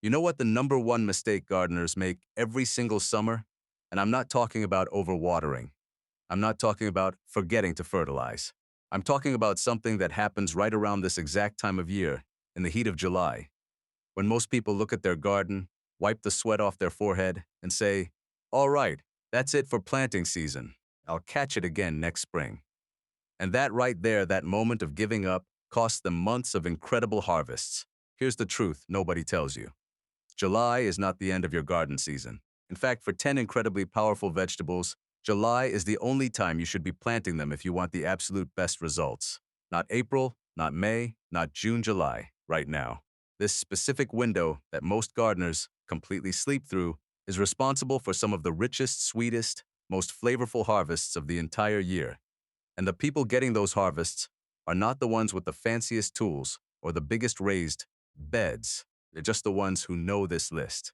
You know what the number one mistake gardeners make every single summer? And I'm not talking about overwatering. I'm not talking about forgetting to fertilize. I'm talking about something that happens right around this exact time of year, in the heat of July, when most people look at their garden, wipe the sweat off their forehead, and say, "All right, that's it for planting season. I'll catch it again next spring." And that right there, that moment of giving up, costs them months of incredible harvests. Here's the truth nobody tells you. July is not the end of your garden season. In fact, for 10 incredibly powerful vegetables, July is the only time you should be planting them if you want the absolute best results. Not April, not May, not June, July, right now. This specific window that most gardeners completely sleep through is responsible for some of the richest, sweetest, most flavorful harvests of the entire year. And the people getting those harvests are not the ones with the fanciest tools or the biggest raised beds. They're just the ones who know this list.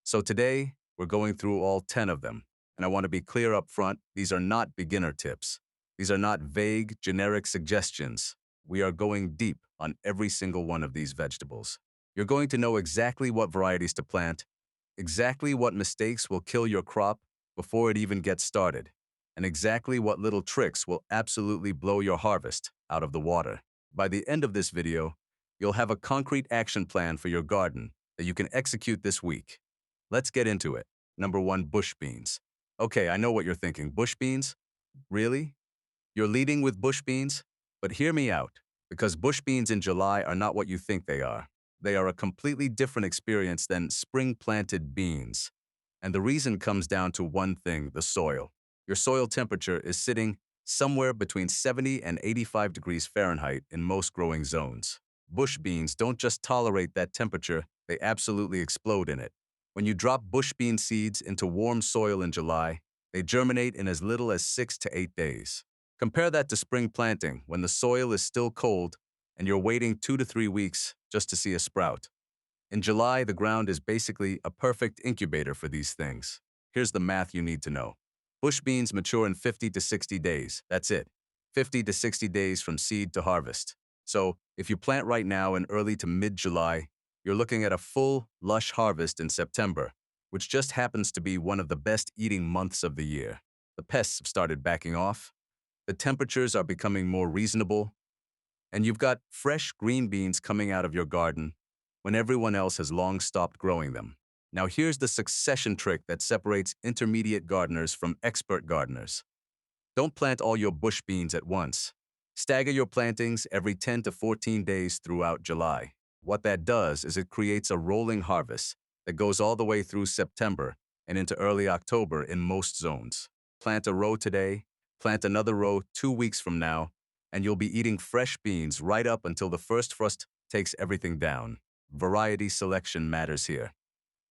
So today, we're going through all 10 of them. And I want to be clear up front, these are not beginner tips. These are not vague, generic suggestions. We are going deep on every single one of these vegetables. You're going to know exactly what varieties to plant, exactly what mistakes will kill your crop before it even gets started, and exactly what little tricks will absolutely blow your harvest out of the water. By the end of this video, you'll have a concrete action plan for your garden that you can execute this week. Let's get into it. Number 1, bush beans. Okay, I know what you're thinking. Bush beans? Really? You're leading with bush beans? But hear me out, because bush beans in July are not what you think they are. They are a completely different experience than spring-planted beans. And the reason comes down to one thing, the soil. Your soil temperature is sitting somewhere between 70 and 85 degrees Fahrenheit in most growing zones. Bush beans don't just tolerate that temperature, they absolutely explode in it. When you drop bush bean seeds into warm soil in July, they germinate in as little as 6 to 8 days. Compare that to spring planting, when the soil is still cold and you're waiting 2 to 3 weeks just to see a sprout. In July, the ground is basically a perfect incubator for these things. Here's the math you need to know. Bush beans mature in 50 to 60 days. That's it. 50 to 60 days from seed to harvest. So, if you plant right now in early to mid-July, you're looking at a full, lush harvest in September, which just happens to be one of the best eating months of the year. The pests have started backing off, the temperatures are becoming more reasonable, and you've got fresh green beans coming out of your garden when everyone else has long stopped growing them. Now here's the succession trick that separates intermediate gardeners from expert gardeners. Don't plant all your bush beans at once. Stagger your plantings every 10 to 14 days throughout July. What that does is it creates a rolling harvest that goes all the way through September and into early October in most zones. Plant a row today, plant another row 2 weeks from now, and you'll be eating fresh beans right up until the first frost takes everything down. Variety selection matters here.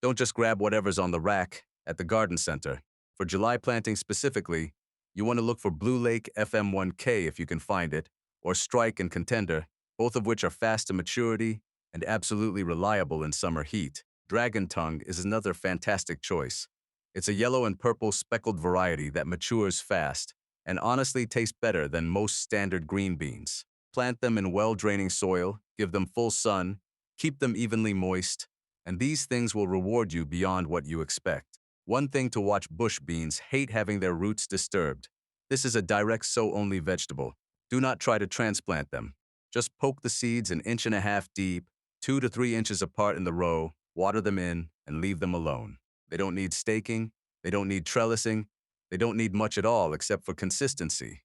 Don't just grab whatever's on the rack at the garden center. For July planting specifically, you want to look for Blue Lake FM1K if you can find it, or Strike and Contender, both of which are fast to maturity and absolutely reliable in summer heat. Dragon Tongue is another fantastic choice. It's a yellow and purple speckled variety that matures fast and honestly tastes better than most standard green beans. Plant them in well-draining soil, give them full sun, keep them evenly moist, and these things will reward you beyond what you expect. One thing to watch: bush beans hate having their roots disturbed. This is a direct sow-only vegetable. Do not try to transplant them. Just poke the seeds 1.5 inches deep, 2 to 3 inches apart in the row, water them in, and leave them alone. They don't need staking, they don't need trellising, they don't need much at all except for consistency.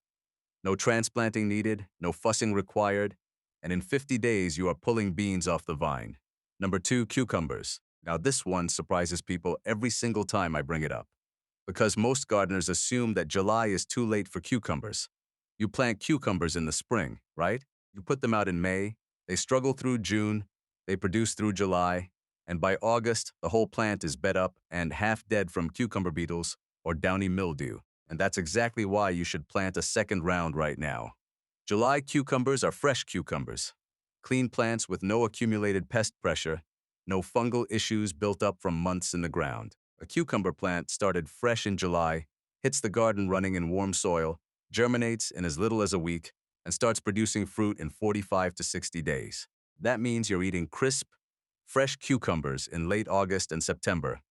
No transplanting needed, no fussing required, and in 50 days you are pulling beans off the vine. Number 2, cucumbers. Now this one surprises people every single time I bring it up, because most gardeners assume that July is too late for cucumbers. You plant cucumbers in the spring, right? You put them out in May, they struggle through June, they produce through July, and by August, the whole plant is bed up and half dead from cucumber beetles or downy mildew. And that's exactly why you should plant a second round right now. July cucumbers are fresh cucumbers. Clean plants with no accumulated pest pressure, no fungal issues built up from months in the ground. A cucumber plant started fresh in July, hits the garden running in warm soil, germinates in as little as a week, and starts producing fruit in 45 to 60 days. That means you're eating crisp, fresh cucumbers in late August and September,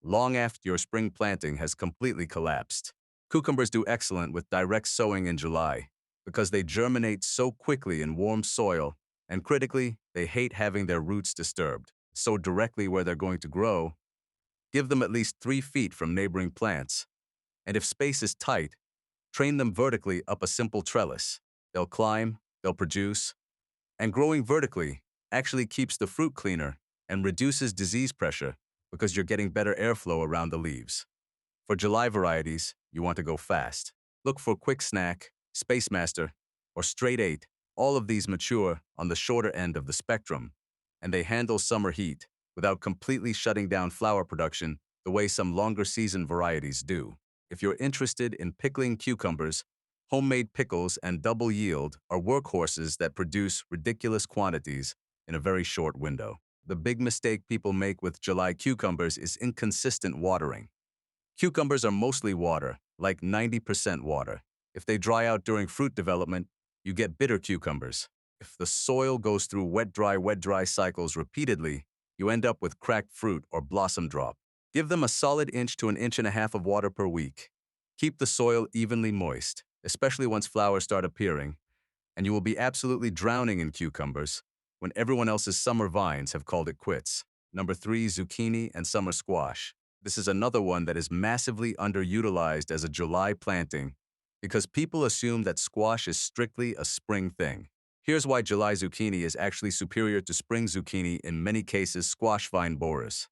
long after your spring planting has completely collapsed. Cucumbers do excellent with direct sowing in July because they germinate so quickly in warm soil, and critically, they hate having their roots disturbed. Sow directly where they're going to grow. Give them at least 3 feet from neighboring plants. And if space is tight, train them vertically up a simple trellis. They'll climb, they'll produce, and growing vertically actually keeps the fruit cleaner and reduces disease pressure because you're getting better airflow around the leaves. For July varieties, you want to go fast. Look for Quick Snack, Space Master, or Straight 8. All of these mature on the shorter end of the spectrum, and they handle summer heat without completely shutting down flower production the way some longer season varieties do. If you're interested in pickling cucumbers, homemade pickles and double yield are workhorses that produce ridiculous quantities in a very short window. The big mistake people make with July cucumbers is inconsistent watering. Cucumbers are mostly water, like 90% water. If they dry out during fruit development, you get bitter cucumbers. If the soil goes through wet, dry cycles repeatedly, you end up with cracked fruit or blossom drop. Give them a solid inch to an inch and a half of water per week. Keep the soil evenly moist, especially once flowers start appearing, and you will be absolutely drowning in cucumbers when everyone else's summer vines have called it quits. Number 3, zucchini and summer squash. This is another one that is massively underutilized as a July planting because people assume that squash is strictly a spring thing. Here's why July zucchini is actually superior to spring zucchini in many cases: squash vine borers.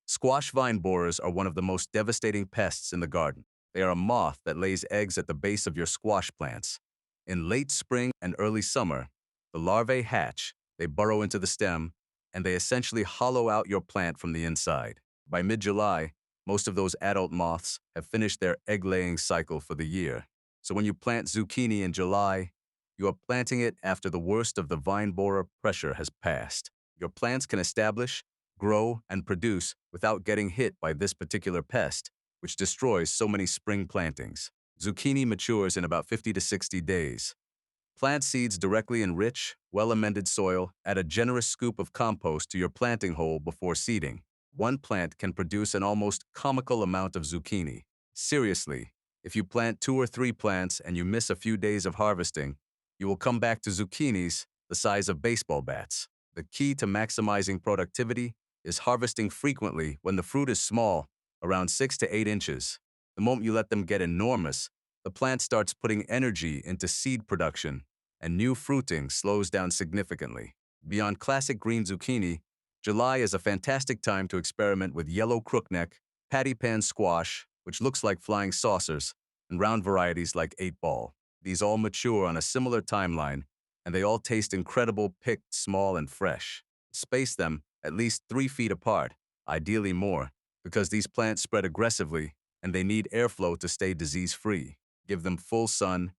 Squash vine borers are one of the most devastating pests in the garden. They are a moth that lays eggs at the base of your squash plants. In late spring and early summer, the larvae hatch, they burrow into the stem, and they essentially hollow out your plant from the inside. By mid-July, most of those adult moths have finished their egg-laying cycle for the year. So when you plant zucchini in July, you are planting it after the worst of the vine borer pressure has passed. Your plants can establish, grow, and produce without getting hit by this particular pest, which destroys so many spring plantings. Zucchini matures in about 50 to 60 days. Plant seeds directly in rich, well-amended soil. Add a generous scoop of compost to your planting hole before seeding. One plant can produce an almost comical amount of zucchini. Seriously, if you plant 2 or 3 plants and you miss a few days of harvesting, you will come back to zucchinis the size of baseball bats. The key to maximizing productivity is harvesting frequently when the fruit is small, around 6 to 8 inches. The moment you let them get enormous, the plant starts putting energy into seed production, and new fruiting slows down significantly. Beyond classic green zucchini, July is a fantastic time to experiment with yellow crookneck, patty pan squash, which looks like flying saucers, and round varieties like 8-ball. These all mature on a similar timeline, and they all taste incredible picked small and fresh. Space them at least 3 feet apart, ideally more, because these plants spread aggressively and they need airflow to stay disease-free. Give them full sun,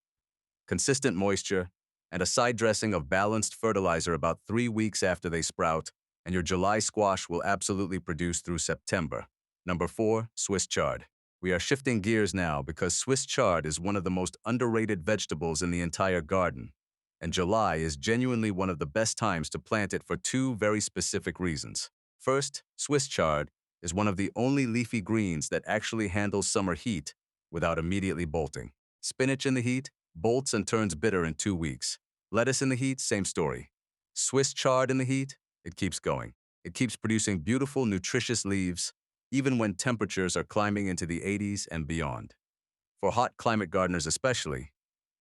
consistent moisture, and a side dressing of balanced fertilizer about 3 weeks after they sprout, and your July squash will absolutely produce through September. Number 4, Swiss chard. We are shifting gears now because Swiss chard is one of the most underrated vegetables in the entire garden, and July is genuinely one of the best times to plant it for 2 very specific reasons. First, Swiss chard is one of the only leafy greens that actually handles summer heat without immediately bolting. Spinach in the heat bolts and turns bitter in 2 weeks. Lettuce in the heat, same story. Swiss chard in the heat, it keeps going. It keeps producing beautiful, nutritious leaves, even when temperatures are climbing into the 80s and beyond. For hot climate gardeners especially,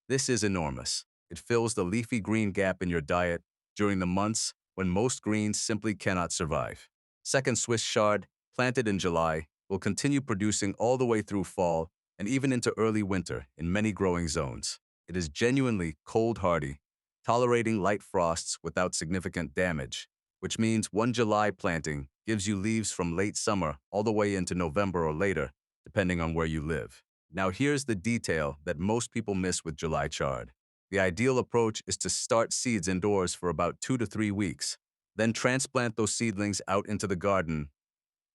this is enormous. It fills the leafy green gap in your diet during the months when most greens simply cannot survive. Second, Swiss chard, planted in July, will continue producing all the way through fall and even into early winter in many growing zones. It is genuinely cold hardy, tolerating light frosts without significant damage, which means one July planting gives you leaves from late summer all the way into November or later, depending on where you live. Now here's the detail that most people miss with July chard. The ideal approach is to start seeds indoors for about 2 to 3 weeks, then transplant those seedlings out into the garden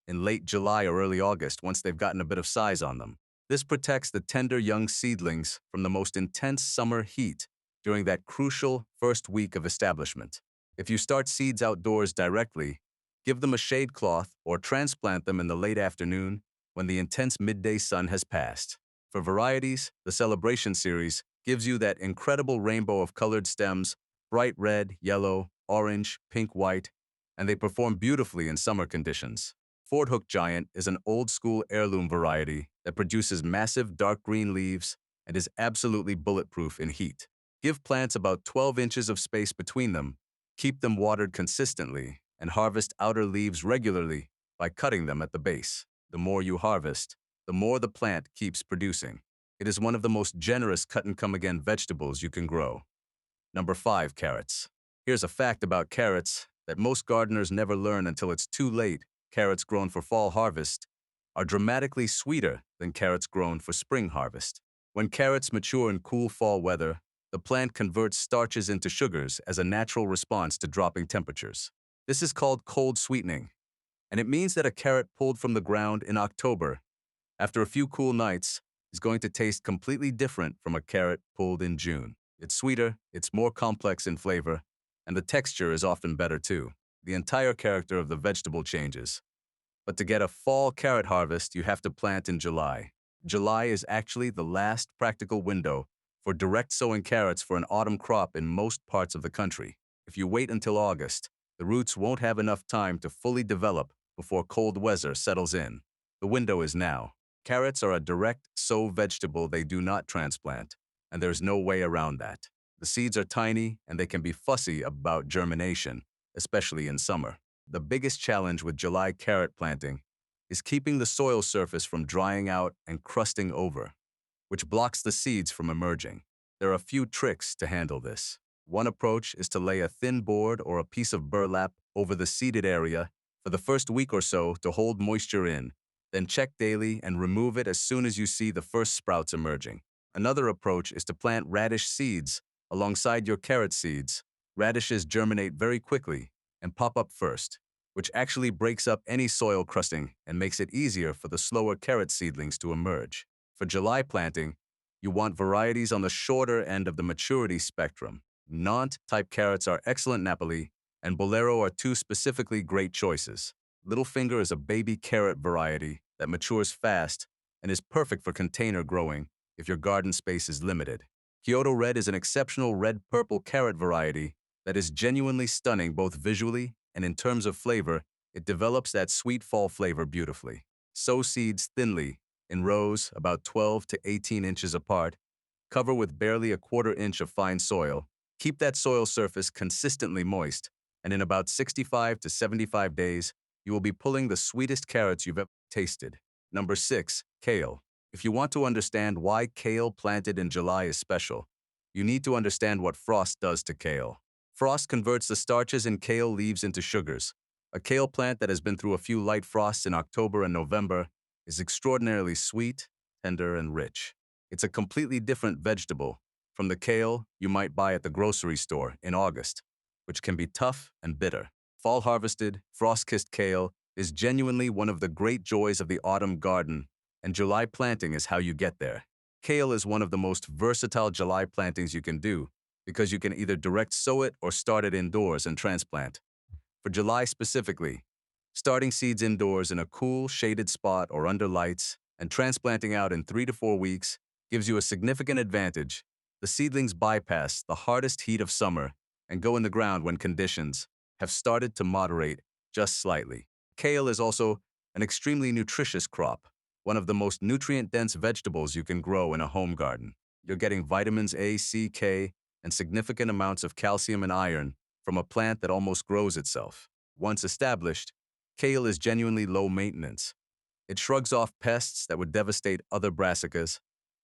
in late July or early August once they've gotten a bit of size on them. This protects the tender young seedlings from the most intense summer heat during that crucial first week of establishment. If you start seeds outdoors directly, Give them a shade cloth or transplant them in the late afternoon when the intense midday sun has passed. For varieties, the Celebration series gives you that incredible rainbow of colored stems, bright red, yellow, orange, pink, white, and they perform beautifully in summer conditions. Fort Hook Giant is an old-school heirloom variety that produces massive dark green leaves and is absolutely bulletproof in heat. Give plants about 12 inches of space between them, keep them watered consistently, and harvest outer leaves regularly by cutting them at the base. The more you harvest, the more the plant keeps producing. It is one of the most generous cut-and-come-again vegetables you can grow. Number 5. Carrots. Here's a fact about carrots that most gardeners never learn until it's too late. Carrots grown for fall harvest are dramatically sweeter than carrots grown for spring harvest. When carrots mature in cool fall weather, the plant converts starches into sugars as a natural response to dropping temperatures. This is called cold sweetening, and it means that a carrot pulled from the ground in October, after a few cool nights, is going to taste completely different from a carrot pulled in June. It's sweeter, it's more complex in flavor, and the texture is often better too. The entire character of the vegetable changes. But to get a fall carrot harvest, you have to plant in July. July is actually the last practical window for direct sowing carrots for an autumn crop in most parts of the country. If you wait until August, the roots won't have enough time to fully develop before cold weather settles in. The window is now. Carrots are a direct sow vegetable they do not transplant, and there's no way around that. The seeds are tiny and they can be fussy about germination, especially in summer. The biggest challenge with July carrot planting is keeping the soil surface from drying out and crusting over, which blocks the seeds from emerging. There are a few tricks to handle this. One approach is to lay a thin board or a piece of burlap over the seeded area for the first week or so to hold moisture in, then check daily and remove it as soon as you see the first sprouts emerging. Another approach is to plant radish seeds alongside your carrot seeds. Radishes germinate very quickly and pop up first, which actually breaks up any soil crusting and makes it easier for the slower carrot seedlings to emerge. For July planting, you want varieties on the shorter end of the maturity spectrum. Nantes-type carrots are excellent Napoli, and Bolero are two specifically great choices. Littlefinger is a baby carrot variety that matures fast and is perfect for container growing if your garden space is limited. Kyoto Red is an exceptional red-purple carrot variety that is genuinely stunning both visually and in terms of flavor. It develops that sweet fall flavor beautifully. Sow seeds thinly, in rows about 12 to 18 inches apart. Cover with barely a quarter inch of fine soil. Keep that soil surface consistently moist, and in about 65 to 75 days, you will be pulling the sweetest carrots you've ever tasted. Number 6. Kale. If you want to understand why kale planted in July is special, you need to understand what frost does to kale. Frost converts the starches in kale leaves into sugars. A kale plant that has been through a few light frosts in October and November is extraordinarily sweet, tender, and rich. It's a completely different vegetable from the kale you might buy at the grocery store in August, which can be tough and bitter. Fall-harvested, frost-kissed kale is genuinely one of the great joys of the autumn garden, and July planting is how you get there. Kale is one of the most versatile July plantings you can do because you can either direct sow it or start it indoors and transplant. For July specifically, starting seeds indoors in a cool, shaded spot or under lights and transplanting out in 3 to 4 weeks gives you a significant advantage. The seedlings bypass the hardest heat of summer and go in the ground when conditions have started to moderate just slightly. Kale is also an extremely nutritious crop, one of the most nutrient-dense vegetables you can grow in a home garden. You're getting vitamins A, C, K, and significant amounts of calcium and iron from a plant that almost grows itself. Once established, kale is genuinely low maintenance. It shrugs off pests that would devastate other brassicas.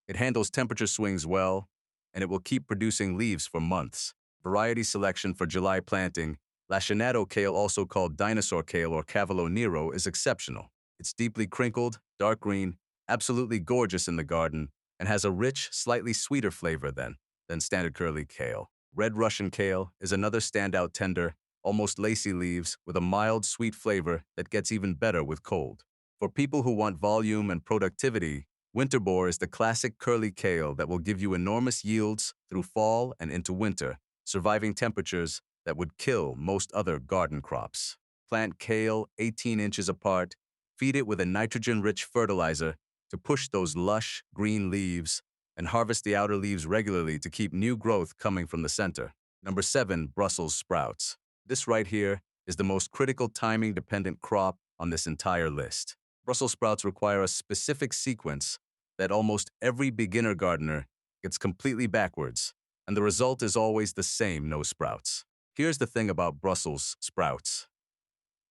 It handles temperature swings well, and it will keep producing leaves for months. Variety selection for July planting. Lacinato kale, also called dinosaur kale or Cavolo Nero, is exceptional. It's deeply crinkled, dark green, absolutely gorgeous in the garden, and has a rich, slightly sweeter flavor than standard curly kale. Red Russian kale is another standout tender, almost lacy leaves with a mild, sweet flavor that gets even better with cold. For people who want volume and productivity, Winterbore is the classic curly kale that will give you enormous yields through fall and into winter, surviving temperatures that would kill most other garden crops. plant kale 18 inches apart, feed it with a nitrogen-rich fertilizer to push those lush, green leaves, and harvest the outer leaves regularly to keep new growth coming from the center. Number 7, Brussels sprouts. This right here is the most critical timing-dependent crop on this entire list. Brussels sprouts require a specific sequence that almost every beginner gardener gets completely backwards, and the result is always the same: no sprouts. Here's the thing about Brussels sprouts.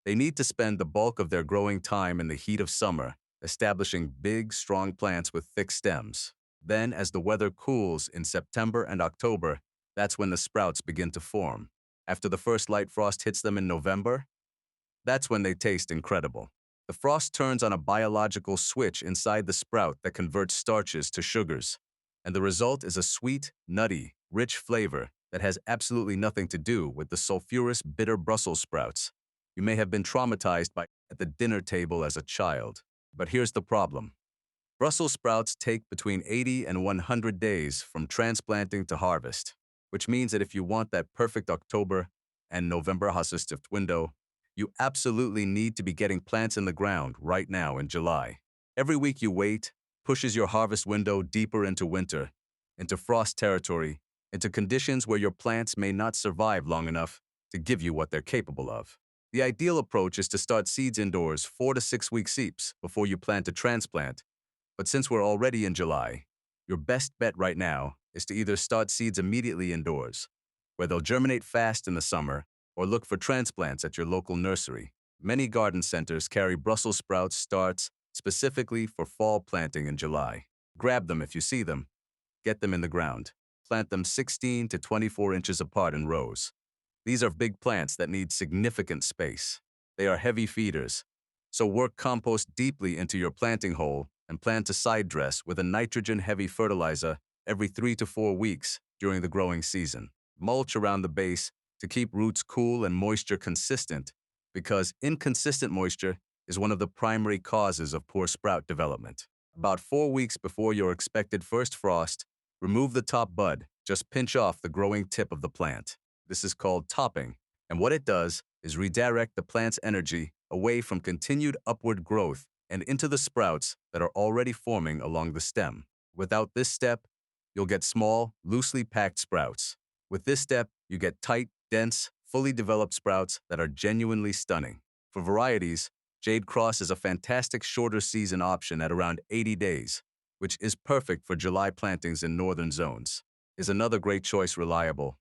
They need to spend the bulk of their growing time in the heat of summer, establishing big, strong plants with thick stems. Then, as the weather cools in September and October, that's when the sprouts begin to form. After the first light frost hits them in November, that's when they taste incredible. The frost turns on a biological switch inside the sprout that converts starches to sugars, and the result is a sweet, nutty, rich flavor that has absolutely nothing to do with the sulfurous, bitter Brussels sprouts you may have been traumatized by at the dinner table as a child. But here's the problem. Brussels sprouts take between 80 and 100 days from transplanting to harvest, which means that if you want that perfect October and November harvest window, you absolutely need to be getting plants in the ground right now in July. Every week you wait pushes your harvest window deeper into winter, into frost territory, into conditions where your plants may not survive long enough to give you what they're capable of. The ideal approach is to start seeds indoors 4 to 6 week seeps before you plan to transplant. But since we're already in July, your best bet right now is to either start seeds immediately indoors, where they'll germinate fast in the summer, or look for transplants at your local nursery. Many garden centers carry Brussels sprouts starts specifically for fall planting in July. Grab them if you see them. Get them in the ground. Plant them 16 to 24 inches apart in rows. These are big plants that need significant space. They are heavy feeders, so work compost deeply into your planting hole and plan to side dress with a nitrogen-heavy fertilizer every 3 to 4 weeks during the growing season. Mulch around the base to keep roots cool and moisture consistent, because inconsistent moisture is one of the primary causes of poor sprout development. About 4 weeks before your expected first frost, remove the top bud. Just pinch off the growing tip of the plant. This is called topping, and what it does is redirect the plant's energy away from continued upward growth and into the sprouts that are already forming along the stem. Without this step, you'll get small, loosely packed sprouts. With this step, you get tight, dense, fully developed sprouts that are genuinely stunning. For varieties, Jade Cross is a fantastic shorter season option at around 80 days, which is perfect for July plantings in northern zones. Is another great choice, reliable,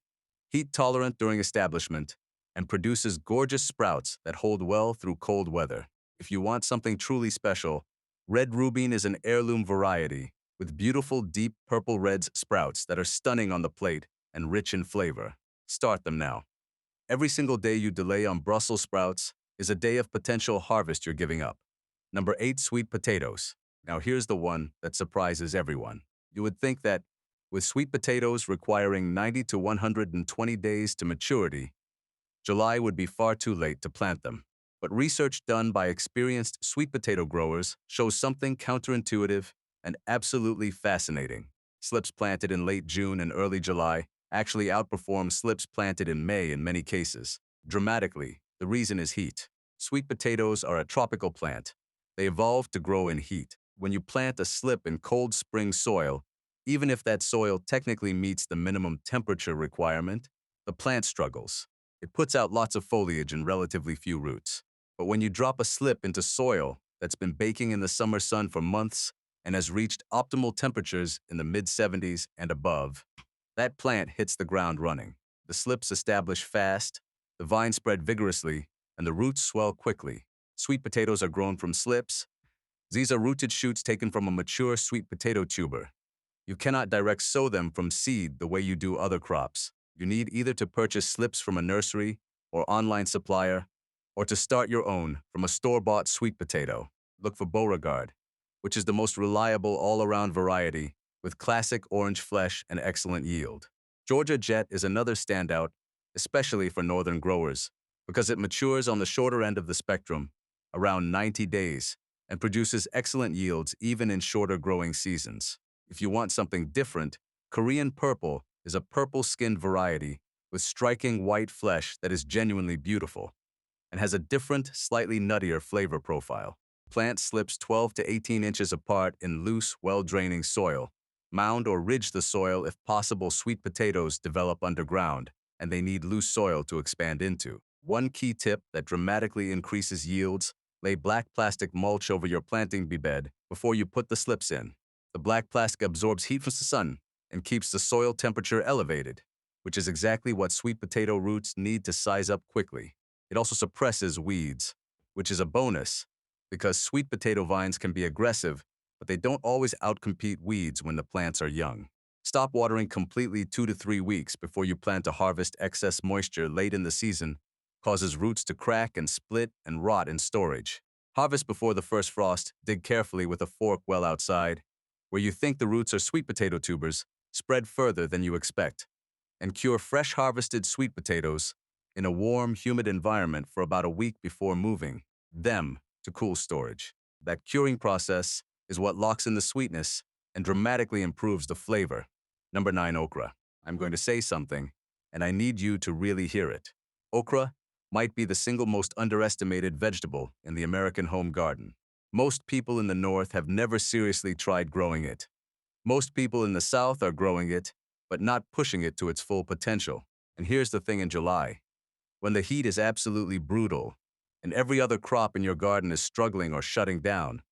heat-tolerant during establishment, and produces gorgeous sprouts that hold well through cold weather. If you want something truly special, Red Rubine is an heirloom variety with beautiful deep purple-red sprouts that are stunning on the plate and rich in flavor. Start them now. Every single day you delay on Brussels sprouts is a day of potential harvest you're giving up. Number 8, sweet potatoes. Now here's the one that surprises everyone. You would think that with sweet potatoes requiring 90 to 120 days to maturity, July would be far too late to plant them. But research done by experienced sweet potato growers shows something counterintuitive and absolutely fascinating. Slips planted in late June and early July actually outperform slips planted in May in many cases. Dramatically, the reason is heat. Sweet potatoes are a tropical plant. They evolved to grow in heat. When you plant a slip in cold spring soil, even if that soil technically meets the minimum temperature requirement, the plant struggles. It puts out lots of foliage and relatively few roots. But when you drop a slip into soil that's been baking in the summer sun for months and has reached optimal temperatures in the mid-70s and above, that plant hits the ground running. The slips establish fast, the vines spread vigorously, and the roots swell quickly. Sweet potatoes are grown from slips. These are rooted shoots taken from a mature sweet potato tuber. You cannot direct sow them from seed the way you do other crops. You need either to purchase slips from a nursery or online supplier, or to start your own from a store-bought sweet potato. Look for Beauregard, which is the most reliable all-around variety with classic orange flesh and excellent yield. Georgia Jet is another standout, especially for northern growers, because it matures on the shorter end of the spectrum, around 90 days, and produces excellent yields even in shorter growing seasons. If you want something different, Korean Purple is a purple-skinned variety with striking white flesh that is genuinely beautiful. and has a different, slightly nuttier flavor profile. Plant slips 12 to 18 inches apart in loose, well-draining soil. Mound or ridge the soil if possible. Sweet potatoes develop underground, and they need loose soil to expand into. One key tip that dramatically increases yields: lay black plastic mulch over your planting bed before you put the slips in. The black plastic absorbs heat from the sun and keeps the soil temperature elevated, which is exactly what sweet potato roots need to size up quickly. It also suppresses weeds, which is a bonus because sweet potato vines can be aggressive, but they don't always outcompete weeds when the plants are young. Stop watering completely 2 to 3 weeks before you plant to harvest. Excess moisture late in the season causes roots to crack and split and rot in storage. Harvest before the first frost. Dig carefully with a fork well outside. Where you think the roots are sweet potato tubers, spread further than you expect. And cure fresh harvested sweet potatoes in a warm, humid environment for about a week before moving them to cool storage. That curing process is what locks in the sweetness and dramatically improves the flavor. Number 9, okra. I'm going to say something, and I need you to really hear it. Okra might be the single most underestimated vegetable in the American home garden. Most people in the North have never seriously tried growing it. Most people in the South are growing it, but not pushing it to its full potential. And here's the thing: in July, when the heat is absolutely brutal and every other crop in your garden is struggling or shutting down,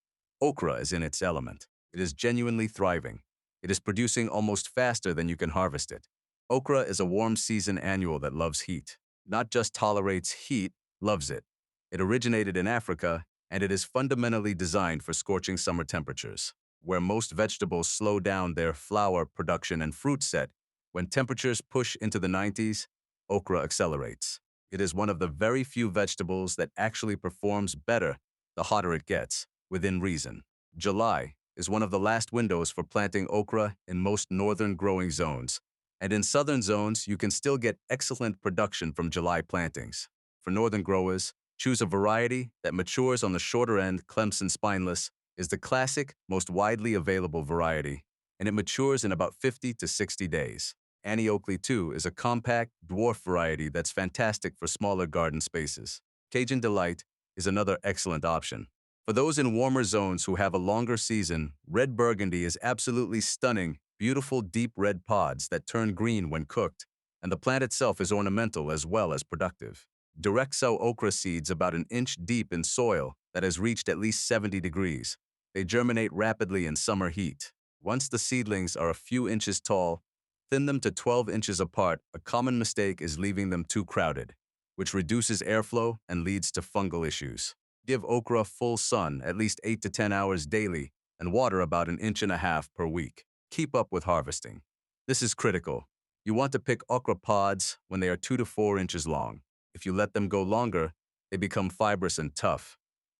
okra is in its element. It is genuinely thriving. It is producing almost faster than you can harvest it. Okra is a warm season annual that loves heat. Not just tolerates heat, loves it. It originated in Africa, and it is fundamentally designed for scorching summer temperatures. Where most vegetables slow down their flower production and fruit set, when temperatures push into the 90s, okra accelerates. It is one of the very few vegetables that actually performs better the hotter it gets, within reason. July is one of the last windows for planting okra in most northern growing zones, and in southern zones you can still get excellent production from July plantings. For northern growers, choose a variety that matures on the shorter end. Clemson Spineless is the classic, most widely available variety, and it matures in about 50 to 60 days. Annie Oakley 2 is a compact, dwarf variety that's fantastic for smaller garden spaces. Cajun Delight is another excellent option. For those in warmer zones who have a longer season, red burgundy is absolutely stunning, beautiful deep red pods that turn green when cooked, and the plant itself is ornamental as well as productive. Direct sow okra seeds about an inch deep in soil that has reached at least 70 degrees. They germinate rapidly in summer heat. Once the seedlings are a few inches tall, thin them to 12 inches apart. A common mistake is leaving them too crowded, which reduces airflow and leads to fungal issues. Give okra full sun, at least 8 to 10 hours daily, and water about 1.5 inches per week. Keep up with harvesting. This is critical. You want to pick okra pods when they are 2 to 4 inches long. If you let them go longer, they become fibrous and tough.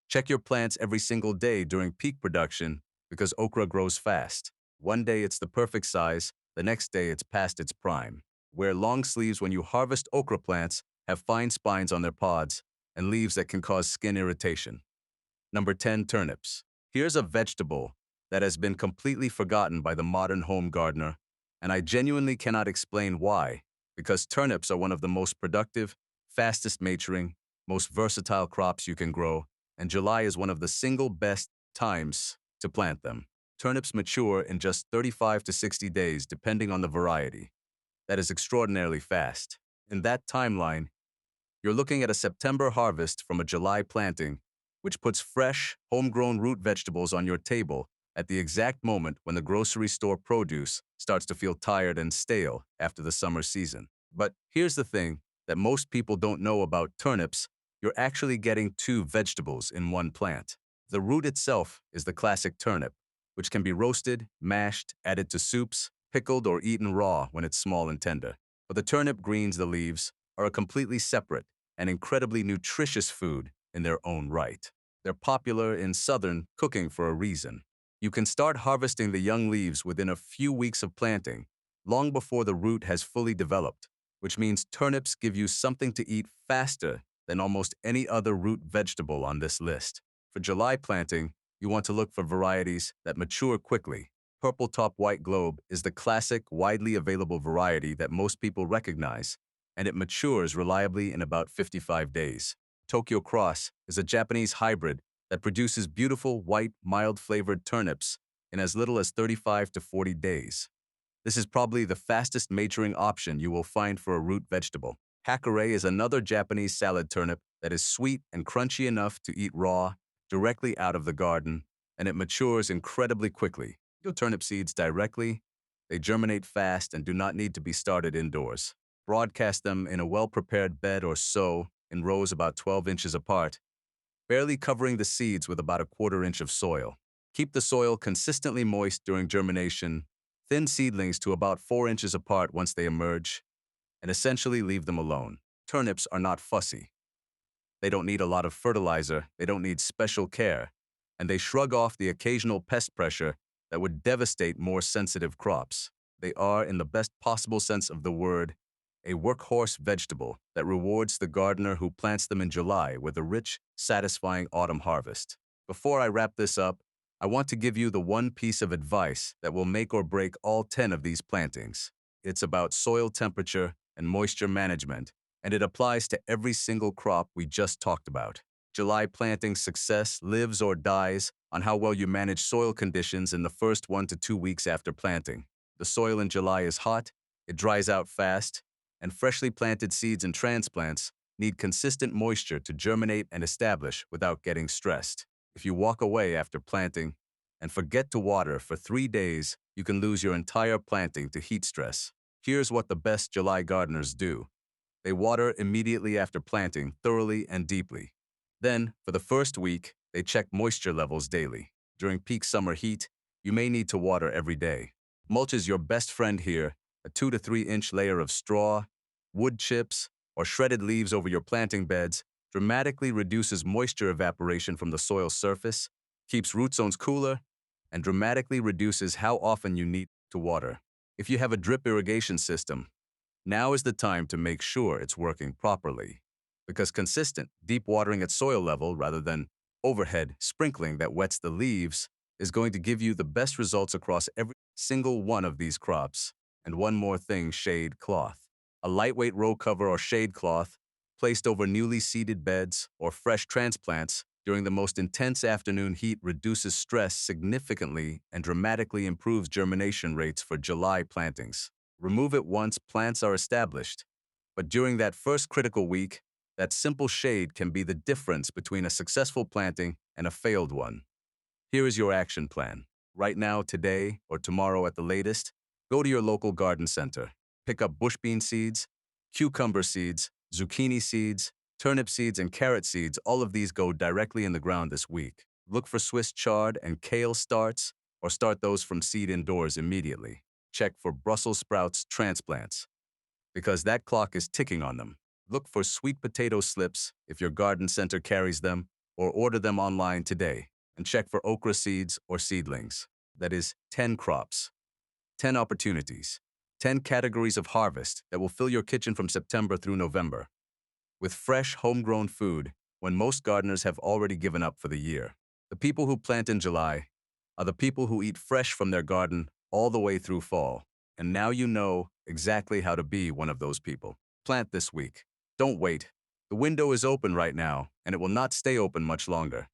Check your plants every single day during peak production because okra grows fast. One day it's the perfect size, the next day it's past its prime. Wear long sleeves when you harvest. Okra plants have fine spines on their pods and leaves that can cause skin irritation. Number 10, turnips. Here's a vegetable that has been completely forgotten by the modern home gardener, and I genuinely cannot explain why, because turnips are one of the most productive, fastest maturing, most versatile crops you can grow, and July is one of the single best times to plant them. Turnips mature in just 35 to 60 days depending on the variety. That is extraordinarily fast. In that timeline, you're looking at a September harvest from a July planting, which puts fresh, homegrown root vegetables on your table at the exact moment when the grocery store produce starts to feel tired and stale after the summer season. But here's the thing that most people don't know about turnips: you're actually getting 2 vegetables in one plant. The root itself is the classic turnip, which can be roasted, mashed, added to soups, pickled, or eaten raw when it's small and tender. But the turnip greens, the leaves, are a completely separate and incredibly nutritious food in their own right. They're popular in southern cooking for a reason. You can start harvesting the young leaves within a few weeks of planting, long before the root has fully developed, which means turnips give you something to eat faster than almost any other root vegetable on this list. For July planting, you want to look for varieties that mature quickly. Purple Top White Globe is the classic, widely available variety that most people recognize, and it matures reliably in about 55 days. Tokyo Cross is a Japanese hybrid that produces beautiful, white, mild-flavored turnips in as little as 35 to 40 days. This is probably the fastest maturing option you will find for a root vegetable. Hakare is another Japanese salad turnip that is sweet and crunchy enough to eat raw, directly out of the garden, and it matures incredibly quickly. Your turnip seeds directly, they germinate fast and do not need to be started indoors. Broadcast them in a well-prepared bed or sow in rows about 12 inches apart, barely covering the seeds with about a quarter-inch of soil. Keep the soil consistently moist during germination, thin seedlings to about 4 inches apart once they emerge, and essentially leave them alone. Turnips are not fussy. They don't need a lot of fertilizer, they don't need special care, and they shrug off the occasional pest pressure that would devastate more sensitive crops. They are, in the best possible sense of the word, a workhorse vegetable that rewards the gardener who plants them in July with a rich, satisfying autumn harvest. Before I wrap this up, I want to give you the one piece of advice that will make or break all 10 of these plantings. It's about soil temperature and moisture management, and it applies to every single crop we just talked about. July planting success lives or dies on how well you manage soil conditions in the first 1 to 2 weeks after planting. The soil in July is hot, it dries out fast, and freshly planted seeds and transplants need consistent moisture to germinate and establish without getting stressed. If you walk away after planting and forget to water for 3 days, you can lose your entire planting to heat stress. Here's what the best July gardeners do. They water immediately after planting, thoroughly and deeply. Then, for the first week, they check moisture levels daily. During peak summer heat, you may need to water every day. Mulch is your best friend here. A 2 to 3 inch layer of straw, wood chips, or shredded leaves over your planting beds dramatically reduces moisture evaporation from the soil surface, keeps root zones cooler, and dramatically reduces how often you need to water. If you have a drip irrigation system, now is the time to make sure it's working properly, because consistent, deep watering at soil level rather than overhead sprinkling that wets the leaves is going to give you the best results across every single one of these crops. And one more thing, shade cloth. A lightweight row cover or shade cloth placed over newly seeded beds or fresh transplants during the most intense afternoon heat reduces stress significantly and dramatically improves germination rates for July plantings. Remove it once plants are established, but during that first critical week, that simple shade can be the difference between a successful planting and a failed one. Here is your action plan. Right now, today, or tomorrow at the latest, go to your local garden center. Pick up bush bean seeds, cucumber seeds, zucchini seeds, turnip seeds, and carrot seeds. All of these go directly in the ground this week. Look for Swiss chard and kale starts, or start those from seed indoors immediately. Check for Brussels sprouts transplants, because that clock is ticking on them. Look for sweet potato slips if your garden center carries them, or order them online today. And check for okra seeds or seedlings. That is 10 crops, 10 opportunities, 10 categories of harvest that will fill your kitchen from September through November with fresh, homegrown food when most gardeners have already given up for the year. The people who plant in July are the people who eat fresh from their garden all the way through fall. And now you know exactly how to be one of those people. Plant this week. Don't wait. The window is open right now, and it will not stay open much longer.